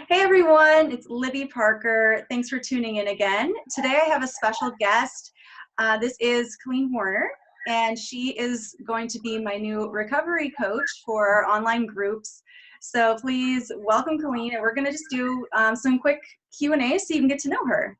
Hey everyone, it's Libby Parker. Thanks for tuning in again. Today I have a special guest. This is Colleen Werner, and she is going to be my new recovery coach for online groups. So please welcome Colleen, and we're going to just do some quick Q&A so you can get to know her.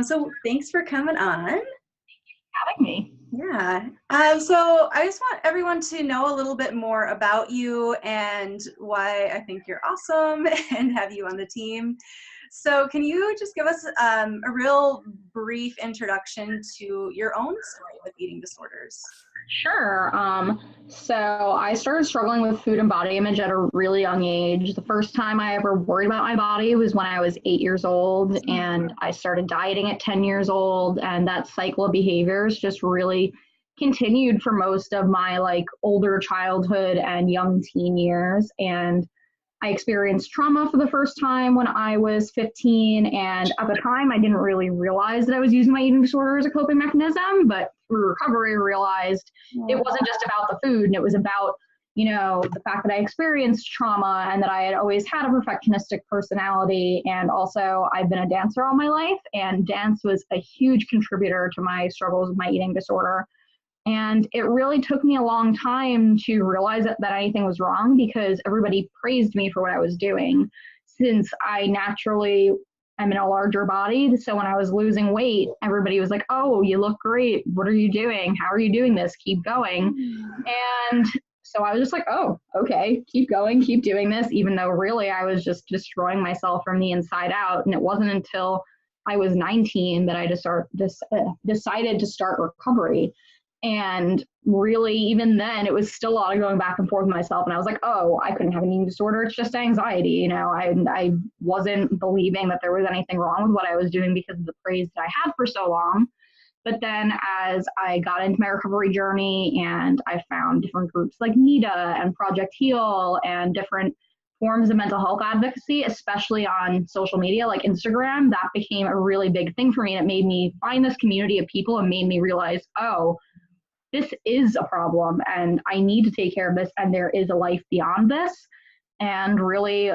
So thanks for coming on. Having me. Yeah. So I just want everyone to know a little bit more about you and why I think you're awesome and have you on the team. So can you just give us a real brief introduction to your own story with eating disorders? Sure. So I started struggling with food and body image at a really young age. The first time I ever worried about my body was when I was 8 years old, and I started dieting at 10 years old, and that cycle of behaviors just really continued for most of my older childhood and young teen years. And I experienced trauma for the first time when I was 15, and at the time I didn't really realize that I was using my eating disorder as a coping mechanism, but through recovery I realized it wasn't just about the food, and it was about, the fact that I experienced trauma and that I had always had a perfectionistic personality. And also I've been a dancer all my life, and dance was a huge contributor to my struggles with my eating disorder. And it really took me a long time to realize that anything was wrong, because everybody praised me for what I was doing, since I naturally am in a larger body. So when I was losing weight, everybody was like, "Oh, you look great. What are you doing? How are you doing this? Keep going." And so I was just like, "Oh, okay, keep going, keep doing this," even though really I was just destroying myself from the inside out. And it wasn't until I was 19 that I decided to start recovery. And really, even then, it was still a lot of going back and forth with myself. And I was like, "Oh, I couldn't have an eating disorder. It's just anxiety." I wasn't believing that there was anything wrong with what I was doing because of the praise that I had for so long. But then as I got into my recovery journey and I found different groups like NIDA and Project Heal and different forms of mental health advocacy, especially on social media like Instagram, that became a really big thing for me. And it made me find this community of people and made me realize, oh, this is a problem and I need to take care of this, and there is a life beyond this. And really,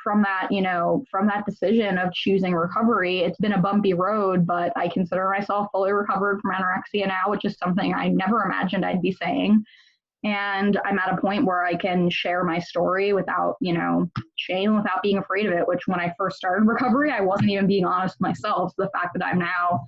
from that decision of choosing recovery, it's been a bumpy road, but I consider myself fully recovered from anorexia now, which is something I never imagined I'd be saying. And I'm at a point where I can share my story without, shame, without being afraid of it, which when I first started recovery, I wasn't even being honest with myself. So the fact that I'm now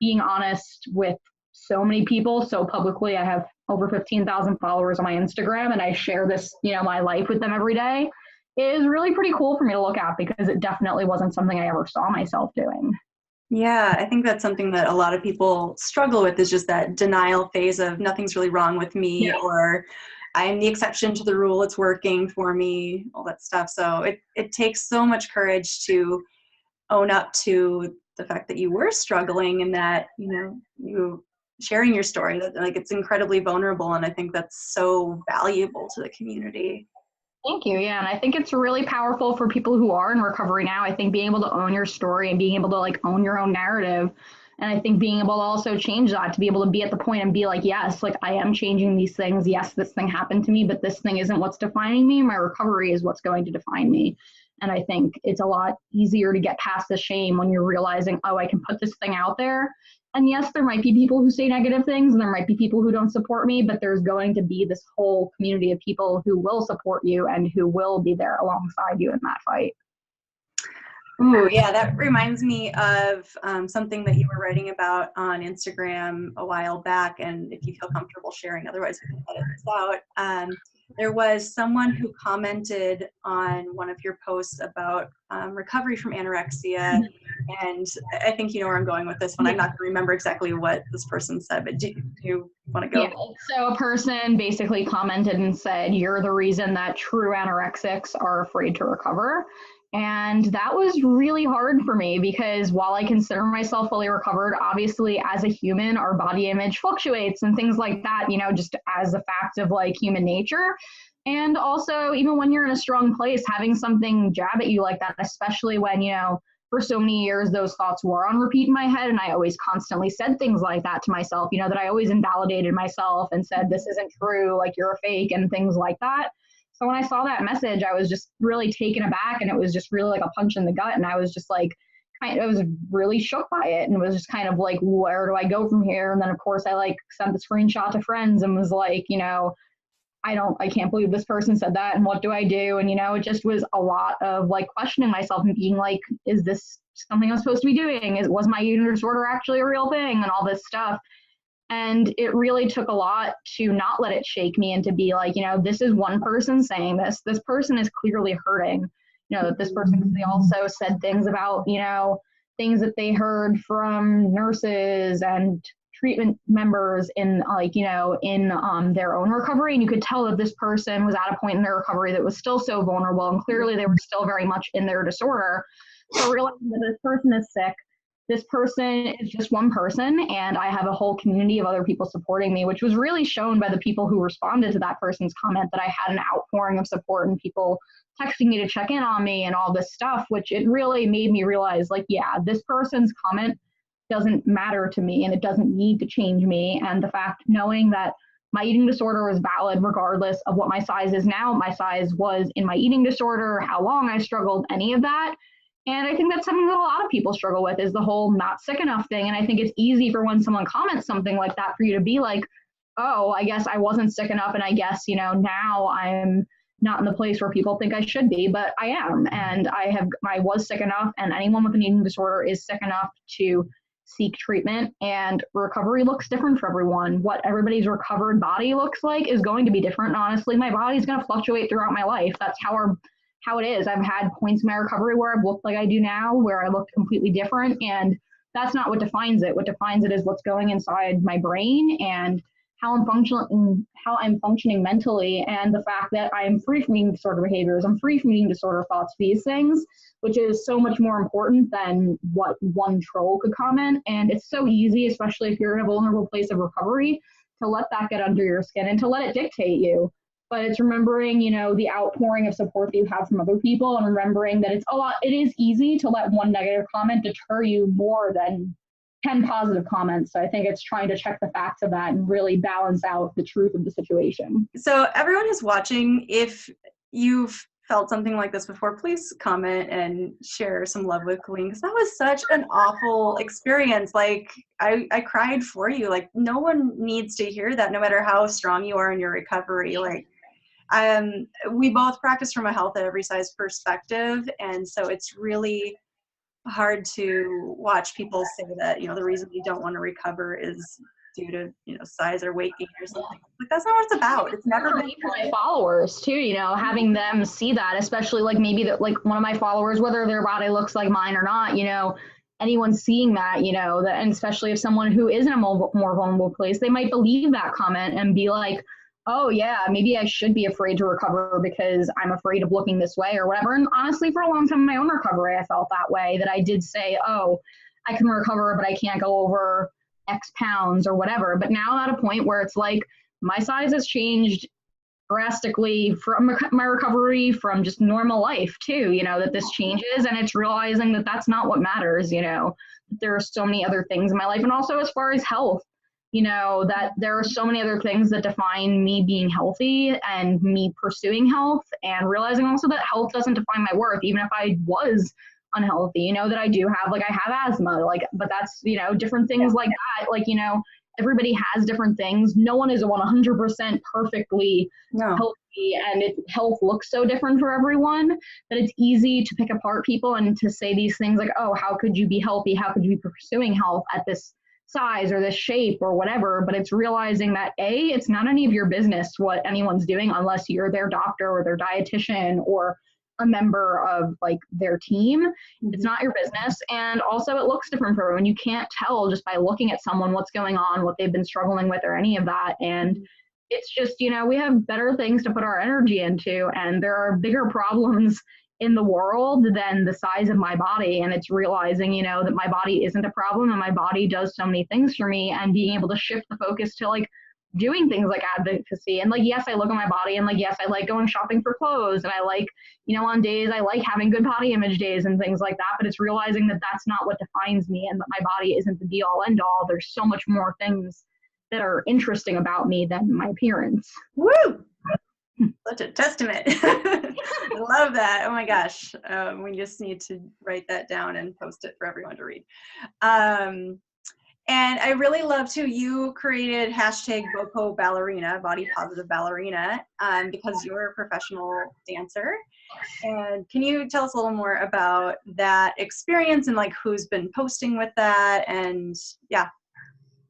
being honest with so many people so publicly, I have over 15,000 followers on my Instagram, and I share this, my life with them every day, is really pretty cool for me to look at, because it definitely wasn't something I ever saw myself doing. Yeah, I think that's something that a lot of people struggle with, is just that denial phase of nothing's really wrong with me, or I'm the exception to the rule, it's working for me, all that stuff. So it takes so much courage to own up to the fact that you were struggling, and that, you sharing your story, that it's incredibly vulnerable. And I think that's so valuable to the community. Thank you. Yeah. And I think it's really powerful for people who are in recovery now. I think being able to own your story and being able to own your own narrative. And I think being able to also change that, to be able to be at the point and be like, yes, I am changing these things. Yes, this thing happened to me, but this thing isn't what's defining me. My recovery is what's going to define me. And I think it's a lot easier to get past the shame when you're realizing, oh, I can put this thing out there. And yes, there might be people who say negative things, and there might be people who don't support me, but there's going to be this whole community of people who will support you and who will be there alongside you in that fight. Ooh, yeah, that reminds me of something that you were writing about on Instagram a while back, and if you feel comfortable sharing, otherwise we can edit this out. There was someone who commented on one of your posts about recovery from anorexia, and I think you know where I'm going with this one. I'm not going to remember exactly what this person said, but do you want to go? Yeah, so a person basically commented and said, "You're the reason that true anorexics are afraid to recover." And that was really hard for me, because while I consider myself fully recovered, obviously as a human, our body image fluctuates and things like that, just as a fact of human nature. And also, even when you're in a strong place, having something jab at you like that, especially when, for so many years, those thoughts were on repeat in my head. And I always constantly said things like that to myself, you know, that I always invalidated myself and said, this isn't true, like you're a fake and things like that. So when I saw that message, I was just really taken aback, and it was just really like a punch in the gut. And I was just like, I was really shook by it, and was just kind of like, where do I go from here? And then of course I like sent the screenshot to friends and was like, you know, I can't believe this person said that, and what do I do? And, you know, it just was a lot of like questioning myself and being like, is this something I'm supposed to be doing? Was my eating disorder actually a real thing? And all this stuff. And it really took a lot to not let it shake me and to be like, you know, this is one person saying this. This person is clearly hurting. You know, that this person, they also said things about, you know, things that they heard from nurses and treatment members in like, you know, in their own recovery. And you could tell that this person was at a point in their recovery that was still so vulnerable, and clearly they were still very much in their disorder. So realizing that this person is sick, this person is just one person, and I have a whole community of other people supporting me, which was really shown by the people who responded to that person's comment, that I had an outpouring of support and people texting me to check in on me and all this stuff, which it really made me realize, like, yeah, this person's comment doesn't matter to me, and it doesn't need to change me. And the fact, knowing that my eating disorder was valid regardless of what my size is now, my size was in my eating disorder, how long I struggled, any of that. And I think that's something that a lot of people struggle with, is the whole not sick enough thing. And I think it's easy for when someone comments something like that for you to be like, oh, I guess I wasn't sick enough, and I guess, you know, now I'm not in the place where people think I should be, but I am. And I was sick enough, and anyone with an eating disorder is sick enough to seek treatment. And recovery looks different for everyone. What everybody's recovered body looks like is going to be different. And honestly, my body's going to fluctuate throughout my life. That's how it is. I've had points in my recovery where I've looked like I do now, where I looked completely different. And that's not what defines it. What defines it is what's going inside my brain and how I'm functioning mentally, and the fact that I'm free from eating disorder behaviors, I'm free from eating disorder thoughts, these things, which is so much more important than what one troll could comment. And it's so easy, especially if you're in a vulnerable place of recovery, to let that get under your skin and to let it dictate you. But it's remembering, you know, the outpouring of support that you have from other people, and remembering that it is easy to let one negative comment deter you more than 10 positive comments. So I think it's trying to check the facts of that and really balance out the truth of the situation. So everyone who's watching, if you've felt something like this before, please comment and share some love with Colleen, because that was such an awful experience. Like, I cried for you. Like, no one needs to hear that, no matter how strong you are in your recovery. Like, we both practice from a health at every size perspective, and so it's really hard to watch people say that, you know, the reason you don't want to recover is due to, you know, size or weight gain or something. Like, that's not what it's about. It's never been for my followers too, you know, having them see that, especially like maybe that, like one of my followers, whether their body looks like mine or not, you know, anyone seeing that, you know, that, and especially if someone who is in a more vulnerable place, they might believe that comment and be like, oh yeah, maybe I should be afraid to recover because I'm afraid of looking this way or whatever. And honestly, for a long time in my own recovery, I felt that way, that I did say, oh, I can recover, but I can't go over X pounds or whatever. But now I'm at a point where it's like, my size has changed drastically from my recovery, from just normal life too, you know, that this changes, and it's realizing that that's not what matters, you know, there are so many other things in my life. And also as far as health, you know, that there are so many other things that define me being healthy and me pursuing health, and realizing also that health doesn't define my worth, even if I was unhealthy, you know, that I do have, like, I have asthma, like, but that's, you know, different things like that. Like, you know, everybody has different things. No one is 100% perfectly healthy, and health looks so different for everyone that it's easy to pick apart people and to say these things like, oh, how could you be healthy? How could you be pursuing health at this size or this shape or whatever? But it's realizing that it's not any of your business what anyone's doing unless you're their doctor or their dietitian or a member of like their team. It's not your business. And also it looks different for everyone. You can't tell just by looking at someone what's going on, what they've been struggling with or any of that. And it's just, you know, we have better things to put our energy into, and there are bigger problems in the world than the size of my body. And it's realizing, you know, that my body isn't a problem, and my body does so many things for me, and being able to shift the focus to like, doing things like advocacy. And like, yes, I look at my body, and like, yes, I like going shopping for clothes, and I like, you know, on days I like having good body image days and things like that. But it's realizing that that's not what defines me, and that my body isn't the be all end all. There's so much more things that are interesting about me than my appearance. Woo! Such a testament. I love that. Oh my gosh. We just need to write that down and post it for everyone to read. And I really love too, you created hashtag BOPO ballerina, body positive ballerina, because you're a professional dancer. And can you tell us a little more about that experience and like who's been posting with that? And yeah.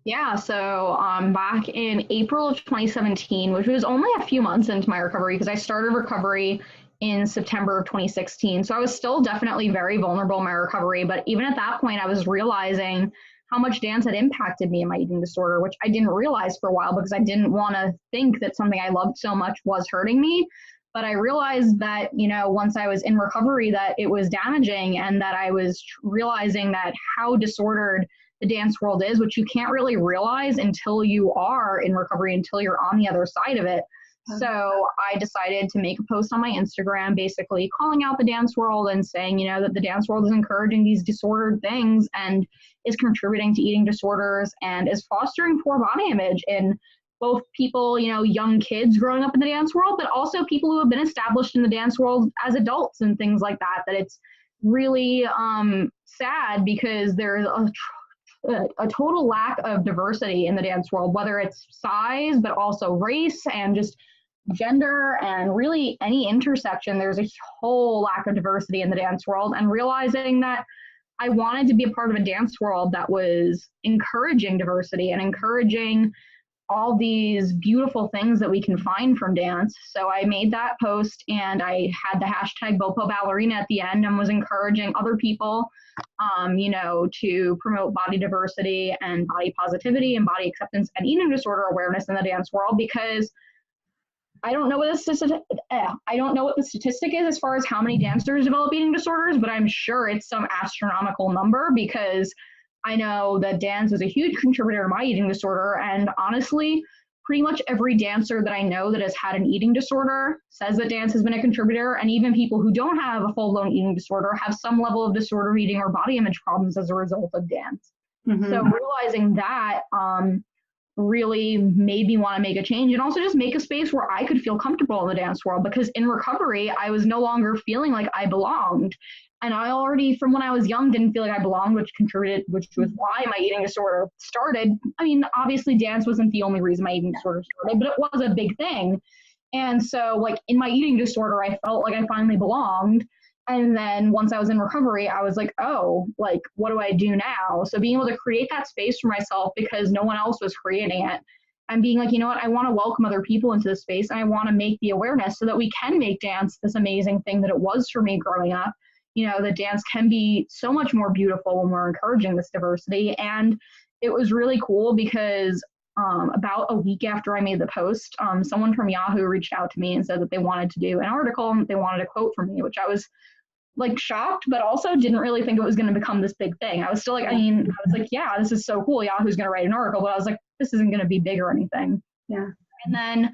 Yeah, so back in April of 2017, which was only a few months into my recovery, because I started recovery in September of 2016. So I was still definitely very vulnerable in my recovery. But even at that point, I was realizing how much dance had impacted me in my eating disorder, which I didn't realize for a while because I didn't want to think that something I loved so much was hurting me. But I realized that, you know, once I was in recovery, that it was damaging, and that I was realizing that how disordered the dance world is, which you can't really realize until you are in recovery, until you're on the other side of it. So I decided to make a post on my Instagram, basically calling out the dance world and saying, you know, that the dance world is encouraging these disordered things and is contributing to eating disorders and is fostering poor body image in both people, you know, young kids growing up in the dance world, but also people who have been established in the dance world as adults and things like that, that it's really sad because there's a total lack of diversity in the dance world, whether it's size, but also race and just gender and really any intersection. There's a whole lack of diversity in the dance world, and realizing that I wanted to be a part of a dance world that was encouraging diversity and encouraging all these beautiful things that we can find from dance. So I made that post, and I had the hashtag BOPO ballerina at the end, and was encouraging other people, you know, to promote body diversity and body positivity and body acceptance and eating disorder awareness in the dance world, because I don't know what the statistic is as far as how many dancers develop eating disorders, but I'm sure it's some astronomical number, because I know that dance is a huge contributor to my eating disorder. And honestly, pretty much every dancer that I know that has had an eating disorder says that dance has been a contributor. And even people who don't have a full-blown eating disorder have some level of disordered eating or body image problems as a result of dance. Mm-hmm. So realizing that really made me want to make a change, and also just make a space where I could feel comfortable in the dance world, because in recovery, I was no longer feeling like I belonged. And I already, from when I was young, didn't feel like I belonged, which was why my eating disorder started. I mean, obviously dance wasn't the only reason my eating disorder started, but it was a big thing. And so like in my eating disorder, I felt like I finally belonged. And then once I was in recovery, I was like, oh, like, what do I do now? So being able to create that space for myself because no one else was creating it, and being like, you know what, I want to welcome other people into this space, and I want to make the awareness so that we can make dance this amazing thing that it was for me growing up. You know, that dance can be so much more beautiful when we're encouraging this diversity. And it was really cool because about a week after I made the post, someone from Yahoo reached out to me and said that they wanted to do an article and they wanted a quote from me, which I was like shocked, but also didn't really think it was going to become this big thing. I was still like, I was like, yeah, this is so cool. Yahoo's going to write an article, but I was like, this isn't going to be big or anything. Yeah. And then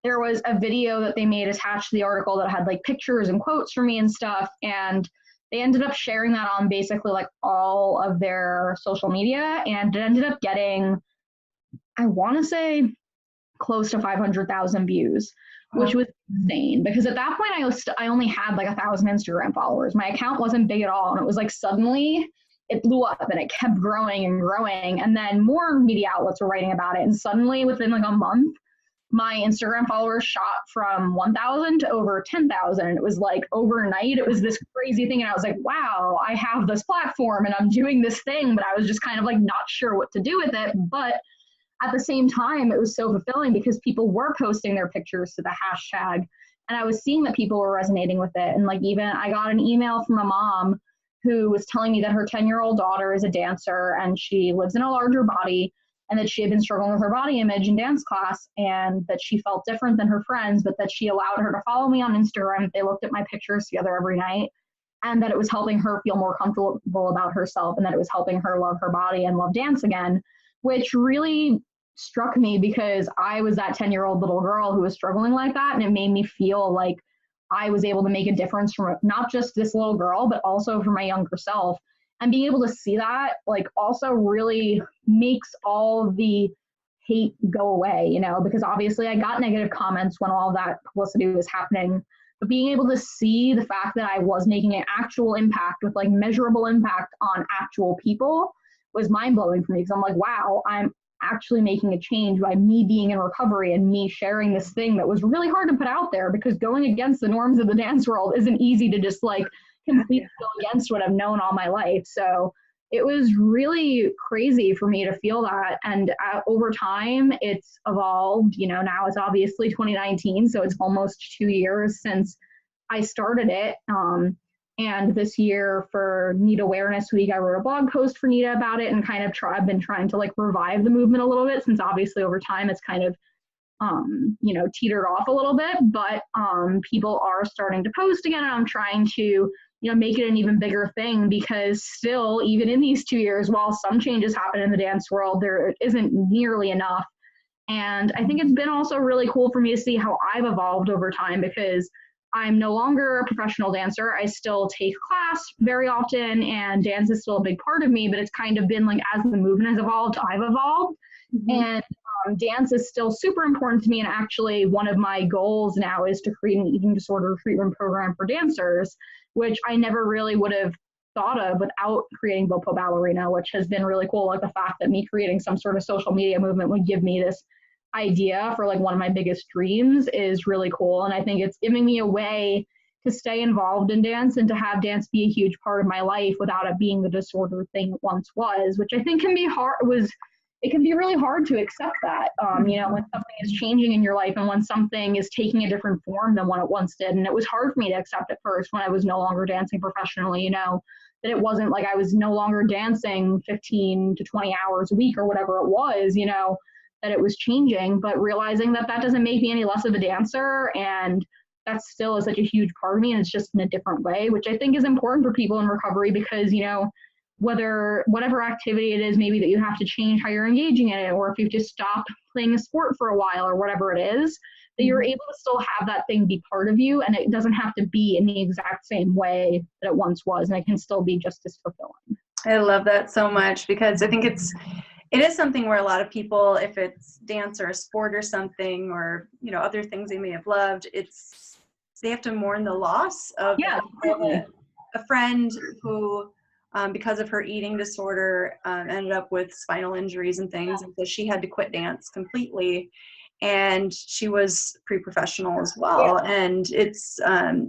there was a video that they made attached to the article that had like pictures and quotes for me and stuff. And they ended up sharing that on basically like all of their social media. And it ended up getting, I want to say, close to 500,000 views, which was insane, because at that point I only had like 1,000 Instagram followers. My account wasn't big at all. And it was like suddenly it blew up and it kept growing and growing. And then more media outlets were writing about it. And suddenly within like a month, my Instagram followers shot from 1,000 to over 10,000. And it was like overnight, it was this crazy thing. And I was like, wow, I have this platform and I'm doing this thing, but I was just kind of like not sure what to do with it. But at the same time, it was so fulfilling because people were posting their pictures to the hashtag, and I was seeing that people were resonating with it. And like, even I got an email from a mom who was telling me that her 10-year-old daughter is a dancer and she lives in a larger body, and that she had been struggling with her body image in dance class, and that she felt different than her friends, but that she allowed her to follow me on Instagram. They looked at my pictures together every night, and that it was helping her feel more comfortable about herself, and that it was helping her love her body and love dance again, which really struck me because I was that 10-year-old little girl who was struggling like that. And it made me feel like I was able to make a difference for not just this little girl, but also for my younger self. And being able to see that, like, also really makes all the hate go away, you know, because obviously I got negative comments when all of that publicity was happening. But being able to see the fact that I was making an actual impact with like measurable impact on actual people was mind blowing for me, because I'm like, wow, I'm actually making a change by me being in recovery and me sharing this thing that was really hard to put out there, because going against the norms of the dance world isn't easy to just like completely go against what I've known all my life. So it was really crazy for me to feel that. And over time, it's evolved. You know, now it's obviously 2019, so it's almost 2 years since I started it. And this year for NEET Awareness Week, I wrote a blog post for NEETA about it, and kind of I've been trying to like revive the movement a little bit, since obviously over time it's kind of, you know, teetered off a little bit, but people are starting to post again, and I'm trying to, you know, make it an even bigger thing, because still, even in these 2 years, while some changes happen in the dance world, there isn't nearly enough. And I think it's been also really cool for me to see how I've evolved over time, because I'm no longer a professional dancer. I still take class very often, and dance is still a big part of me, but it's kind of been like, as the movement has evolved, I've evolved. And dance is still super important to me. And actually, one of my goals now is to create an eating disorder treatment program for dancers, which I never really would have thought of without creating Bopo Ballerina, which has been really cool. Like the fact that me creating some sort of social media movement would give me this idea for like one of my biggest dreams is really cool. And I think it's giving me a way to stay involved in dance and to have dance be a huge part of my life without it being the disorder thing it once was, which I think can be hard. It can be really hard to accept that, you know, when something is changing in your life and when something is taking a different form than what it once did. And it was hard for me to accept at first when I was no longer dancing professionally, you know, that it wasn't like I was no longer dancing 15 to 20 hours a week or whatever it was, you know, that it was changing, but realizing that that doesn't make me any less of a dancer, and that still is such a huge part of me, and it's just in a different way, which I think is important for people in recovery, because, you know, whatever activity it is, maybe that you have to change how you're engaging in it, or if you just stop playing a sport for a while or whatever it is, that you're able to still have that thing be part of you, and it doesn't have to be in the exact same way that it once was, and it can still be just as fulfilling. I love that so much, because I think it is something where a lot of people, if it's dance or a sport or something, or, you know, other things they may have loved, they have to mourn the loss of a friend who, because of her eating disorder, ended up with spinal injuries and things. And so she had to quit dance completely. And she was pre-professional as well. And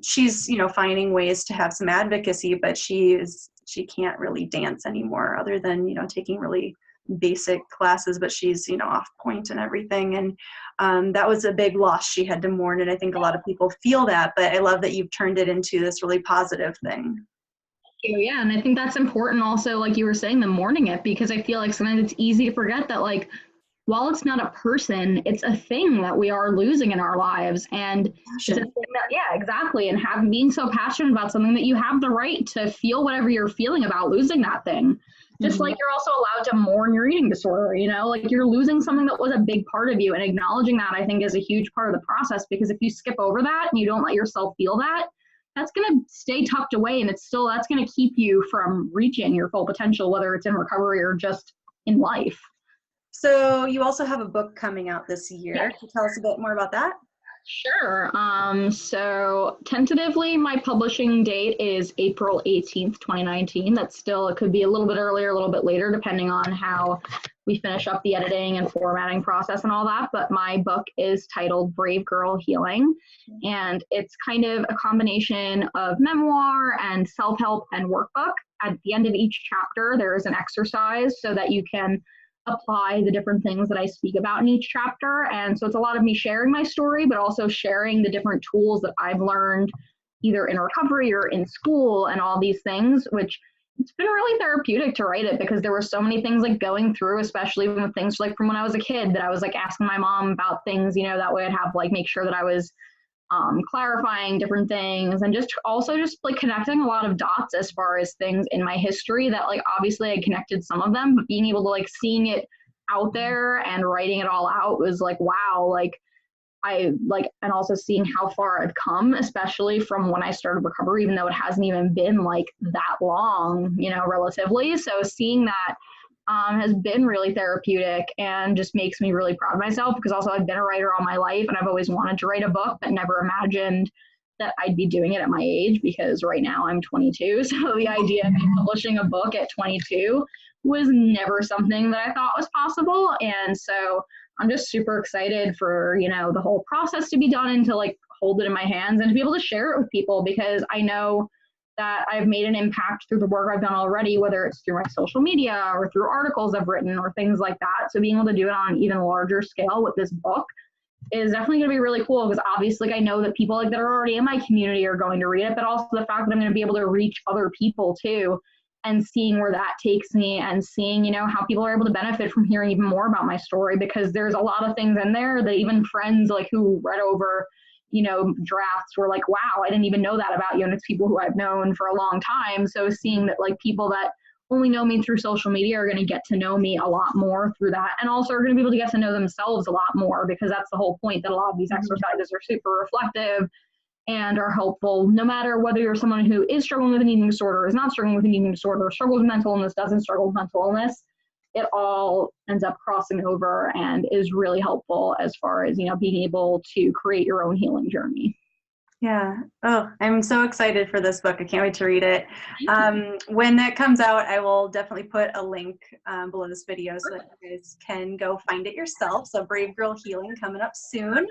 she's, you know, finding ways to have some advocacy, but she can't really dance anymore, other than, you know, taking really basic classes, but she's, you know, off point and everything. And that was a big loss she had to mourn. And I think a lot of people feel that, but I love that you've turned it into this really positive thing. Yeah, and I think that's important also, like you were saying, the mourning it, because I feel like sometimes it's easy to forget that, like, while it's not a person, it's a thing that we are losing in our lives. And it's a thing that, yeah, exactly. And being so passionate about something that you have the right to feel whatever you're feeling about losing that thing. Just like you're also allowed to mourn your eating disorder, you know, like you're losing something that was a big part of you, and acknowledging that, I think, is a huge part of the process, because if you skip over that and you don't let yourself feel that, that's going to stay tucked away, and that's going to keep you from reaching your full potential, whether it's in recovery or just in life. So you also have a book coming out this year. Yeah. Can you tell us a bit more about that? Sure. So tentatively, my publishing date is April 18th, 2019. That's still, it could be a little bit earlier, a little bit later, depending on how we finish up the editing and formatting process and all that. But my book is titled Brave Girl Healing. And it's kind of a combination of memoir and self-help and workbook. At the end of each chapter, there is an exercise so that you can apply the different things that I speak about in each chapter. And so it's a lot of me sharing my story, but also sharing the different tools that I've learned either in recovery or in school and all these things, which it's been really therapeutic to write it, because there were so many things like going through, especially with things like from when I was a kid, that I was like asking my mom about things, you know, that way I'd have like make sure that I was clarifying different things, and just also just like connecting a lot of dots as far as things in my history that like obviously I connected some of them, but being able to like seeing it out there and writing it all out was like, wow, like and also seeing how far I've come, especially from when I started recovery, even though it hasn't even been like that long, you know, relatively. So seeing that has been really therapeutic and just makes me really proud of myself, because also I've been a writer all my life and I've always wanted to write a book, but never imagined that I'd be doing it at my age, because right now I'm 22. So the idea of me publishing a book at 22 was never something that I thought was possible. And so I'm just super excited for, you know, the whole process to be done and to like hold it in my hands and to be able to share it with people, because I know that I've made an impact through the work I've done already, whether it's through my social media or through articles I've written or things like that. So being able to do it on an even larger scale with this book is definitely going to be really cool, because obviously I know that people like that are already in my community are going to read it, but also the fact that I'm going to be able to reach other people too, and seeing where that takes me and seeing, you know, how people are able to benefit from hearing even more about my story, because there's a lot of things in there that even friends like who read over, you know, drafts were like, wow, I didn't even know that about you. And it's people who I've known for a long time. So seeing that like people that only know me through social media are going to get to know me a lot more through that, and also are going to be able to get to know themselves a lot more, because that's the whole point, that a lot of these exercises are super reflective and are helpful, no matter whether you're someone who is struggling with an eating disorder, is not struggling with an eating disorder, struggles with mental illness, doesn't struggle with mental illness. It all ends up crossing over and is really helpful as far as, you know, being able to create your own healing journey. Yeah. Oh, I'm so excited for this book. I can't wait to read it. When that comes out, I will definitely put a link below this video so that you guys can go find it yourself. So Brave Girl Healing coming up soon.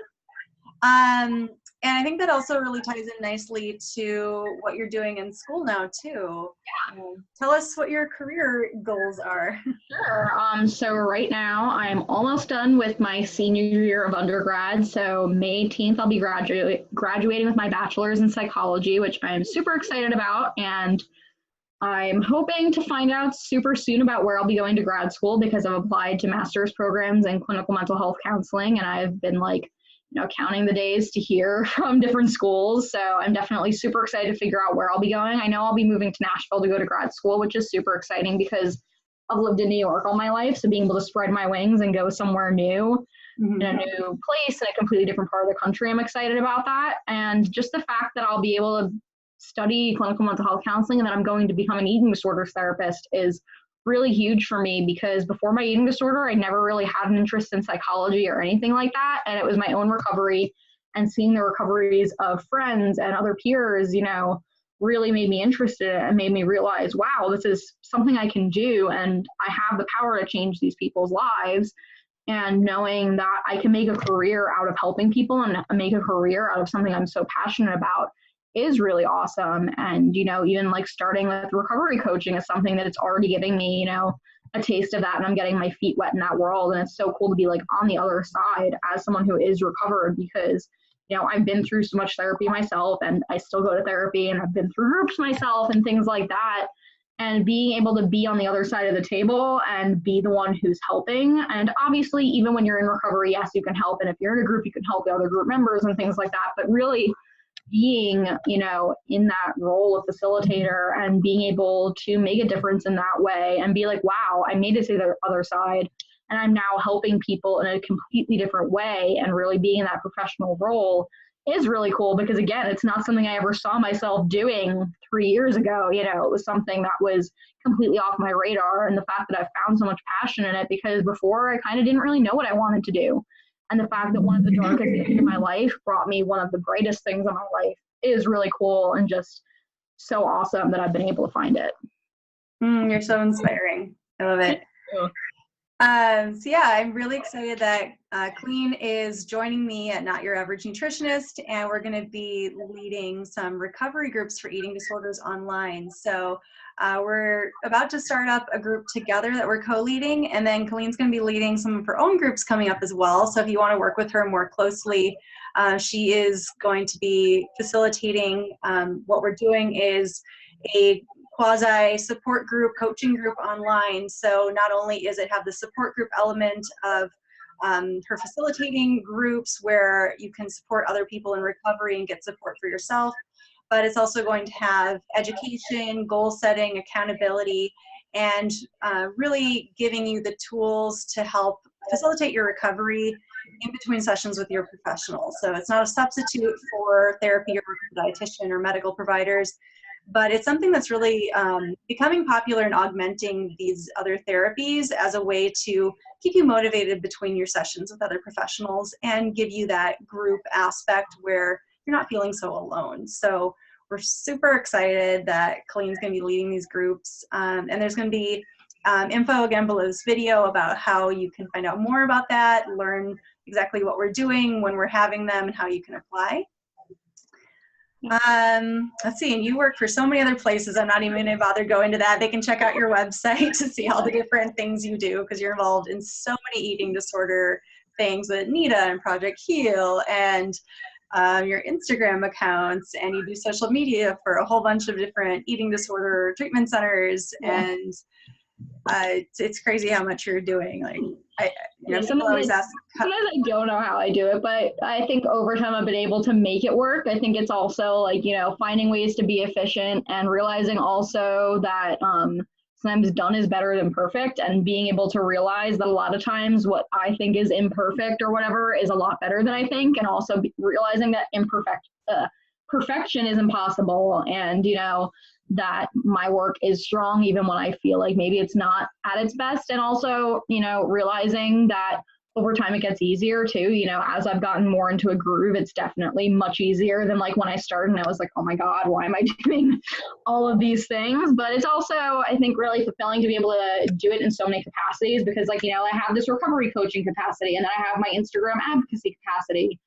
And I think that also really ties in nicely to what you're doing in school now too. Tell us what your career goals are. Sure. So right now I'm almost done with my senior year of undergrad. So May 18th, I'll be graduating with my bachelor's in psychology, which I'm super excited about. And I'm hoping to find out super soon about where I'll be going to grad school, because I've applied to master's programs in clinical mental health counseling, and I've been like, you know, counting the days to hear from different schools. So I'm definitely super excited to figure out where I'll be going. I know I'll be moving to Nashville to go to grad school, which is super exciting because I've lived in New York all my life. So being able to spread my wings and go somewhere new, in a new place, in a completely different part of the country, I'm excited about that. And just the fact that I'll be able to study clinical mental health counseling and that I'm going to become an eating disorders therapist is really huge for me, because before my eating disorder, I never really had an interest in psychology or anything like that. And it was my own recovery, and seeing the recoveries of friends and other peers, you know, really made me interested and made me realize, wow, this is something I can do. And I have the power to change these people's lives. And knowing that I can make a career out of helping people and make a career out of something I'm so passionate about is really awesome. And, you know, even like starting with recovery coaching is something that it's already giving me, you know, a taste of that, and I'm getting my feet wet in that world. And it's so cool to be like on the other side as someone who is recovered, because, you know, I've been through so much therapy myself, and I still go to therapy, and I've been through groups myself and things like that. And being able to be on the other side of the table and be the one who's helping. And obviously, even when you're in recovery, yes, you can help. And if you're in a group, you can help the other group members and things like that. But really, being, you know, in that role of facilitator and being able to make a difference in that way and be like, wow, I made it to the other side, and I'm now helping people in a completely different way, and really being in that professional role is really cool, because again, it's not something I ever saw myself doing 3 years ago. You know, it was something that was completely off my radar, and the fact that I found so much passion in it, because before I kind of didn't really know what I wanted to do. And the fact that one of the darkest things in my life brought me one of the brightest things in my life is really cool, and just so awesome that I've been able to find it. You're so inspiring. I love it. So yeah, I'm really excited that Colleen is joining me at Not Your Average Nutritionist, and we're going to be leading some recovery groups for eating disorders online. So we're about to start up a group together that we're co-leading, and then Colleen's going to be leading some of her own groups coming up as well. So if you want to work with her more closely, she is going to be facilitating. What we're doing is a quasi support group, coaching group online. So not only is it have the support group element of her facilitating groups where you can support other people in recovery and get support for yourself, but it's also going to have education, goal setting, accountability, and really giving you the tools to help facilitate your recovery in between sessions with your professional. So it's not a substitute for therapy or dietitian or medical providers, but it's something that's really becoming popular and augmenting these other therapies as a way to keep you motivated between your sessions with other professionals and give you that group aspect where you're not feeling so alone. So we're super excited that Colleen's going to be leading these groups, and there's going to be info again below this video about how you can find out more about that, learn exactly what we're doing, when we're having them, and how you can apply. Let's see, and you work for so many other places. I'm not even going to bother going to that. They can check out your website to see all the different things you do, because you're involved in so many eating disorder things with Nita and Project Heal and your Instagram accounts, and you do social media for a whole bunch of different eating disorder treatment centers. And it's crazy how much you're doing. Like, people always ask. Sometimes I don't know how I do it, but I think over time I've been able to make it work. I think it's also like, finding ways to be efficient and realizing also that sometimes done is better than perfect, and being able to realize that a lot of times what I think is imperfect or whatever is a lot better than I think, and also realizing that perfection is impossible, and that my work is strong even when I feel like maybe it's not at its best, and also realizing that over time it gets easier too. As I've gotten more into a groove, it's definitely much easier than like when I started and I was like, oh my God, why am I doing all of these things? But it's also, I think, really fulfilling to be able to do it in so many capacities, because I have this recovery coaching capacity, and then I have my Instagram advocacy capacity,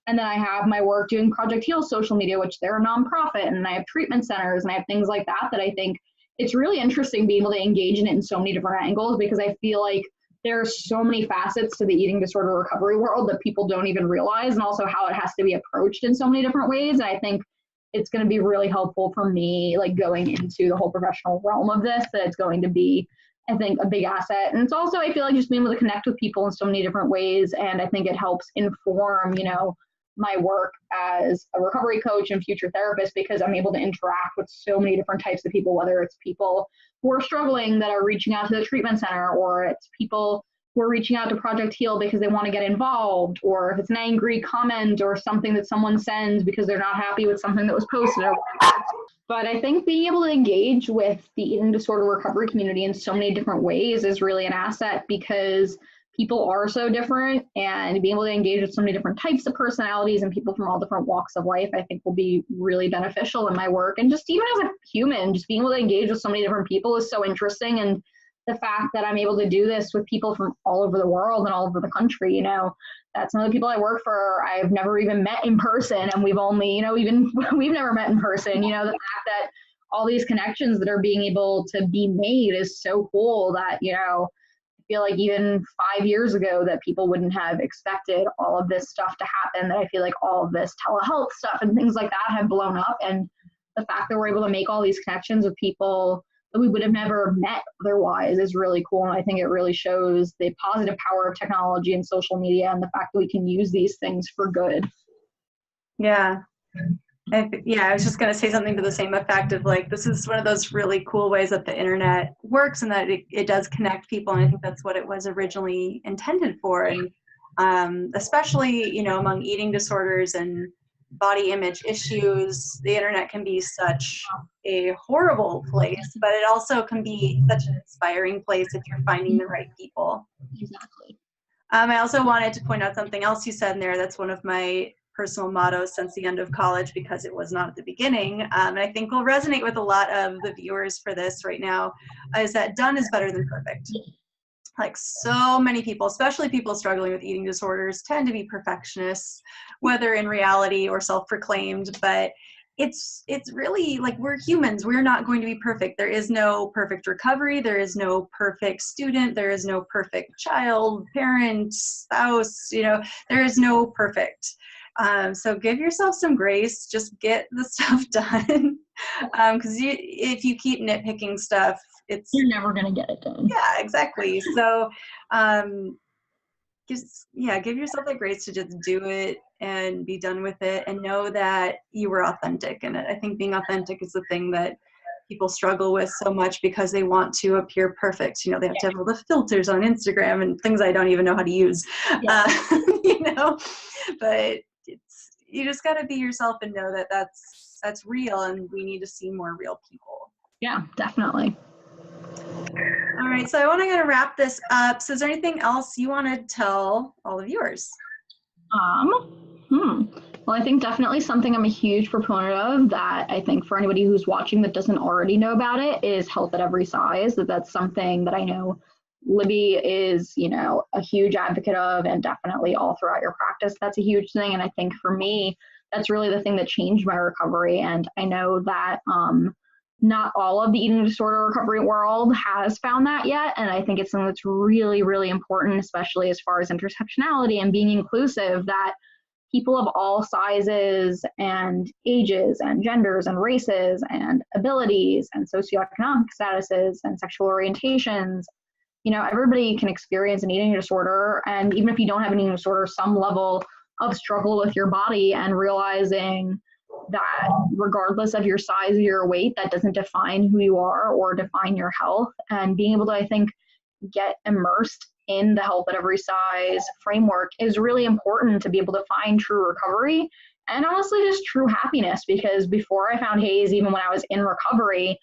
and then I have my work doing Project Heal social media, which they're a nonprofit, and I have treatment centers, and I have things like that I think it's really interesting being able to engage in it in so many different angles, because I feel like there are so many facets to the eating disorder recovery world that people don't even realize, and also how it has to be approached in so many different ways. And I think it's going to be really helpful for me, like going into the whole professional realm of this, that it's going to be, I think, a big asset. And it's also, I feel like, just being able to connect with people in so many different ways. And I think it helps inform, my work as a recovery coach and future therapist, because I'm able to interact with so many different types of people, whether it's people who are struggling that are reaching out to the treatment center, or it's people who are reaching out to Project Heal because they want to get involved, or if it's an angry comment or something that someone sends because they're not happy with something that was posted or whatever. But I think being able to engage with the eating disorder recovery community in so many different ways is really an asset, because people are so different, and being able to engage with so many different types of personalities and people from all different walks of life, I think will be really beneficial in my work. And just even as a human, just being able to engage with so many different people is so interesting. And the fact that I'm able to do this with people from all over the world and all over the country, that some of the people I work for, I've never even met in person. And we've only, we've never met in person. The fact that all these connections that are being able to be made is so cool that, I feel like even 5 years ago that people wouldn't have expected all of this stuff to happen, that I feel like all of this telehealth stuff and things like that have blown up. And the fact that we're able to make all these connections with people that we would have never met otherwise is really cool. And I think it really shows the positive power of technology and social media, and the fact that we can use these things for good. Yeah. I was just going to say something to the same effect of like, this is one of those really cool ways that the internet works, and that it does connect people. And I think that's what it was originally intended for. And especially, among eating disorders and body image issues, the internet can be such a horrible place, but it also can be such an inspiring place if you're finding the right people. Exactly. I also wanted to point out something else you said in there. That's one of my personal mottos since the end of college, because it was not at the beginning, and I think will resonate with a lot of the viewers for this right now, is that done is better than perfect. Like, so many people, especially people struggling with eating disorders, tend to be perfectionists, whether in reality or self-proclaimed, but it's really like, we're humans. We're not going to be perfect. There is no perfect recovery. There is no perfect student. There is no perfect child, parent, spouse, there is no perfect. So give yourself some grace, just get the stuff done. Because if you keep nitpicking stuff, you're never going to get it done. Yeah, exactly. So give yourself the grace to just do it and be done with it, and know that you were authentic. And I think being authentic is the thing that people struggle with so much because they want to appear perfect. You know, they have to have all the filters on Instagram and things I don't even know how to use, you know, but you just got to be yourself and know that that's real, and we need to see more real people. Yeah, definitely. All right, so I want to kind of wrap this up. So is there anything else you want to tell all of yours? Well, I think definitely something I'm a huge proponent of, that I think for anybody who's watching that doesn't already know about it, is health at every size. That's something that I know Libby is, you know, a huge advocate of, and definitely all throughout your practice, that's a huge thing. And I think for me, that's really the thing that changed my recovery. And I know that not all of the eating disorder recovery world has found that yet. And I think it's something that's really, really important, especially as far as intersectionality and being inclusive, that people of all sizes and ages and genders and races and abilities and socioeconomic statuses and sexual orientations, you know, everybody can experience an eating disorder. And even if you don't have an eating disorder, some level of struggle with your body, and realizing that regardless of your size or your weight, that doesn't define who you are or define your health. And being able to, I think, get immersed in the health at every size framework is really important to be able to find true recovery and honestly just true happiness. Because before I found HAES, even when I was in recovery,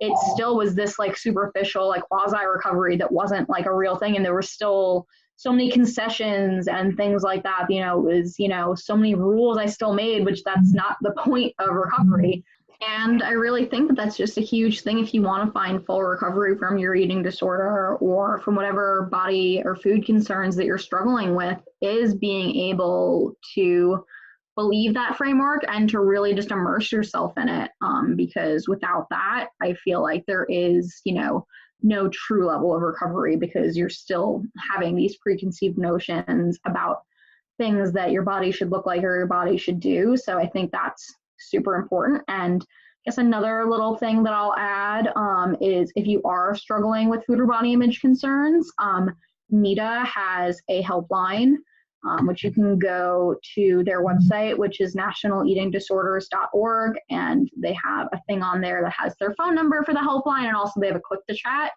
it still was this like superficial, like quasi recovery that wasn't like a real thing. And there were still so many concessions and things like that. You know, it was, you know, so many rules I still made, which that's not the point of recovery. And I really think that that's just a huge thing if you want to find full recovery from your eating disorder or from whatever body or food concerns that you're struggling with, is being able to believe that framework and to really just immerse yourself in it. Because without that, I feel like there is, you know, no true level of recovery, because you're still having these preconceived notions about things that your body should look like or your body should do. So I think that's super important. And I guess another little thing that I'll add is if you are struggling with food or body image concerns, NEDA has a helpline, which you can go to their website, which is nationaleatingdisorders.org. And they have a thing on there that has their phone number for the helpline, and also they have a click to chat.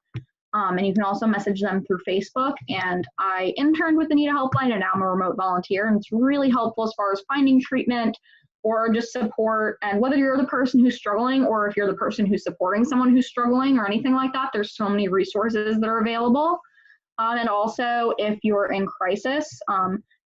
And you can also message them through Facebook. And I interned with the NEDA helpline, and now I'm a remote volunteer. And it's really helpful as far as finding treatment or just support. And whether you're the person who's struggling or if you're the person who's supporting someone who's struggling or anything like that, there's so many resources that are available. And also, if you're in crisis,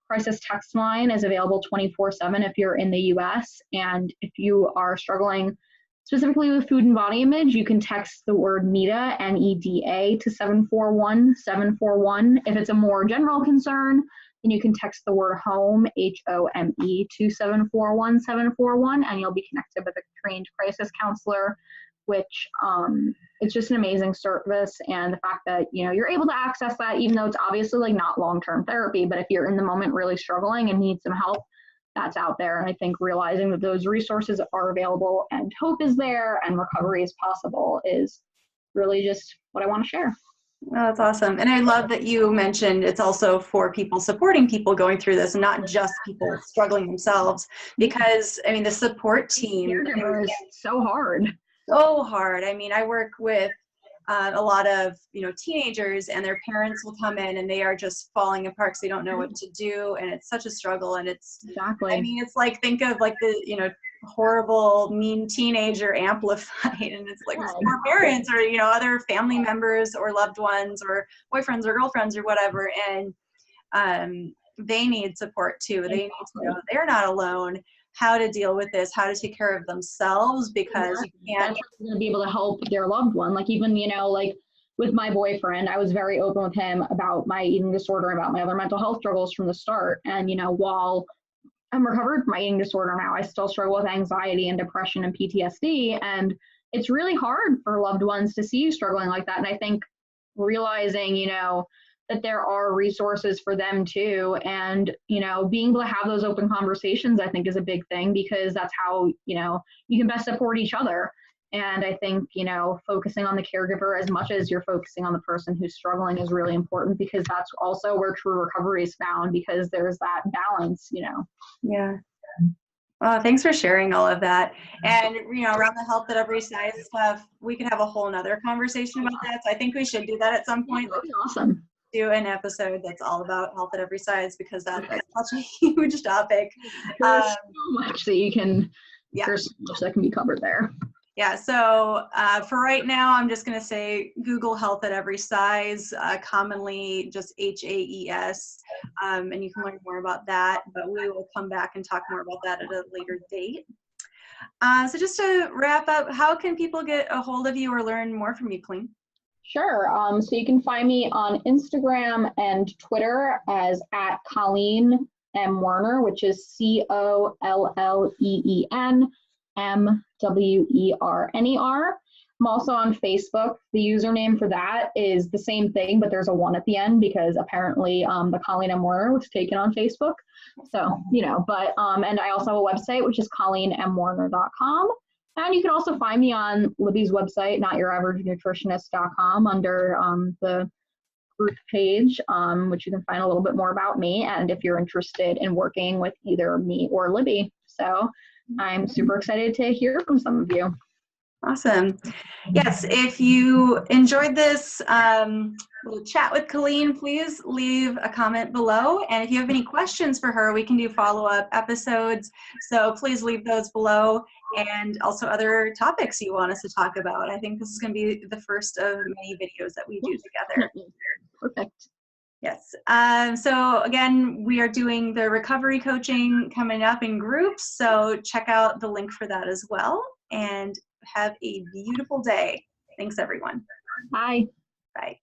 crisis text line is available 24/7 if you're in the US. And if you are struggling specifically with food and body image, you can text the word NEDA, N-E-D-A, to 741-741. If it's a more general concern, then you can text the word HOME, H-O-M-E, to 741-741, and you'll be connected with a trained crisis counselor, which it's just an amazing service. And the fact that, you know, you're able to access that, even though it's obviously like not long-term therapy, but if you're in the moment really struggling and need some help, that's out there. And I think realizing that those resources are available and hope is there and recovery is possible is really just what I want to share. Oh, that's awesome. And I love that you mentioned it's also for people supporting people going through this, and not just people struggling themselves, because I mean, the support team is so hard. So hard. I mean, I work with a lot of, you know, teenagers, and their parents will come in and they are just falling apart because they don't know what to do. And it's such a struggle. And it's, exactly. I mean, it's like, think of like the, you know, horrible, mean teenager amplified. And it's like poor parents or, you know, other family members or loved ones or boyfriends or girlfriends or whatever. And they need support too. They need to know they're not alone, how to deal with this, how to take care of themselves, because you can't. That's going to be able to help their loved one. Like even, you know, like with my boyfriend, I was very open with him about my eating disorder, about my other mental health struggles from the start. And, you know, while I'm recovered from my eating disorder now, I still struggle with anxiety and depression and PTSD. And it's really hard for loved ones to see you struggling like that. And I think realizing, you know, that there are resources for them too. And, you know, being able to have those open conversations, I think is a big thing, because that's how, you know, you can best support each other. And I think, you know, focusing on the caregiver as much as you're focusing on the person who's struggling is really important, because that's also where true recovery is found, because there's that balance, you know. Yeah. Well, thanks for sharing all of that. And, around the health at every size stuff, we could have a whole nother conversation about that. So I think we should do that at some point. That'd be awesome. Do an episode that's all about health at every size, because that's such a huge topic. There's so much that you can, there's so much that can be covered there. Yeah, so for right now, I'm just going to say Google health at every size, commonly just HAES, and you can learn more about that, but we will come back and talk more about that at a later date. So just to wrap up, how can people get a hold of you or learn more from you, Colleen? Sure. So you can find me on Instagram and Twitter as @Colleen M Werner, which is COLLEEN MWERNER. I'm also on Facebook. The username for that is the same thing, but there's a 1 at the end because apparently the Colleen M Werner was taken on Facebook. So, but, and I also have a website, which is ColleenMWerner.com. And you can also find me on Libby's website, NotYourAverageNutritionist.com, under the group page, which you can find a little bit more about me and if you're interested in working with either me or Libby. So I'm super excited to hear from some of you. Awesome. Yes, if you enjoyed this little chat with Colleen, please leave a comment below. And if you have any questions for her, we can do follow-up episodes. So please leave those below, and also other topics you want us to talk about. I think this is going to be the first of many videos that we do together. Perfect. Yes. So again, we are doing the recovery coaching coming up in groups. So check out the link for that as well. And have a beautiful day. Thanks, everyone. Bye. Bye.